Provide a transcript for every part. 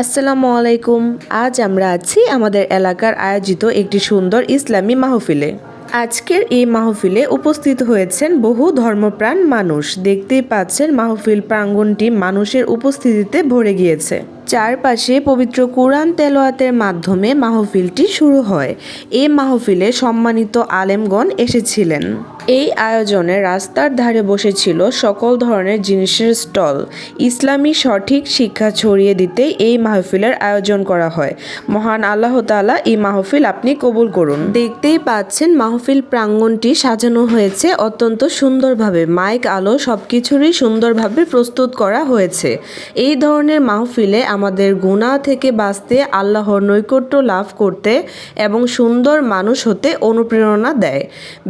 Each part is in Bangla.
আসসালামু আলাইকুম। আজ আমরা আছি আমাদের এলাকার আয়োজিত একটি সুন্দর ইসলামী মাহফিলে। আজকের এই মাহফিলে উপস্থিত হয়েছেন বহু ধর্মপ্রাণ মানুষ। দেখতেই পাচ্ছেন মাহফিল প্রাঙ্গণটি মানুষের উপস্থিতিতে ভরে গিয়েছে। চারপাশে পবিত্র কুরআন তেলাওয়াতের মাধ্যমে মাহফিলটি শুরু হয়। এই মাহফিলে সম্মানিত আলেমগণ এসেছিলেন। এই আয়োজনে রাস্তার ধারে বসেছিল সকল ধরনের জিনিসের স্টল। ইসলামী সঠিক শিক্ষা ছড়িয়ে দিতে এই মাহফিলের আয়োজন করা হয়। মহান আল্লাহ তাআলা এই মাহফিল আপনি কবুল করুন। দেখতেই পাচ্ছেন মাহফিল প্রাঙ্গণটি সাজানো হয়েছে অত্যন্ত সুন্দরভাবে। মাইক, আলো সবকিছুরই সুন্দরভাবে প্রস্তুত করা হয়েছে। এই ধরনের মাহফিলে আমাদের গুনাহ থেকে বাঁচতে, আল্লাহর নৈকট্য লাভ করতে এবং সুন্দর মানুষ হতে অনুপ্রেরণা দেয়।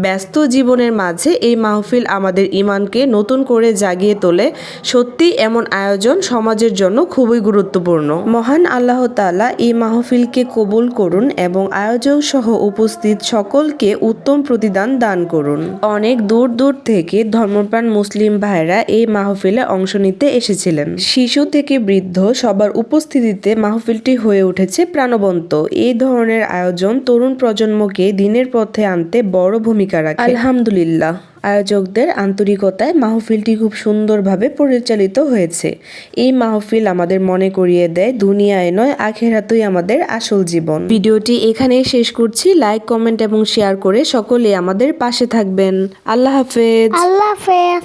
ব্যস্ত জীবনের মাঝে এই মাহফিল আমাদের ঈমানকে নতুন করে জাগিয়ে তোলে। সত্যি এমন আয়োজন সমাজের জন্য খুবই গুরুত্বপূর্ণ। মহান আল্লাহ তাআলা এই মাহফিলকে কবুল করুন এবং আয়োজক সহ উপস্থিত সকলকে উত্তম প্রতিদান দান করুন। অনেক দূর দূর থেকে ধর্মপ্রাণ মুসলিম ভাইরা এই মাহফিলে অংশ নিতে এসেছিলেন। শিশু থেকে বৃদ্ধ সবার উপস্থিতিতে মাহফিলটি হয়ে উঠেছে প্রাণবন্ত। এই ধরনের আয়োজন তরুণ প্রজন্মকে দিনের পথে আনতে বড় ভূমিকা রাখে। আলহামদুলিল্লাহ, আয়োজকদের আন্তরিকতায় মাহফিলটি খুব সুন্দরভাবে পরিচালিত হয়েছে। এই মাহফিল আমাদের মনে করিয়ে দেয় দুনিয়ায় নয় আখিরাতেই আমাদের আসল জীবন। ভিডিওটি এখানেই শেষ করছি। লাইক, কমেন্ট এবং শেয়ার করে সকলে আমাদের পাশে থাকবেন। আল্লাহ হাফেজ। আল্লাহ হাফেজ।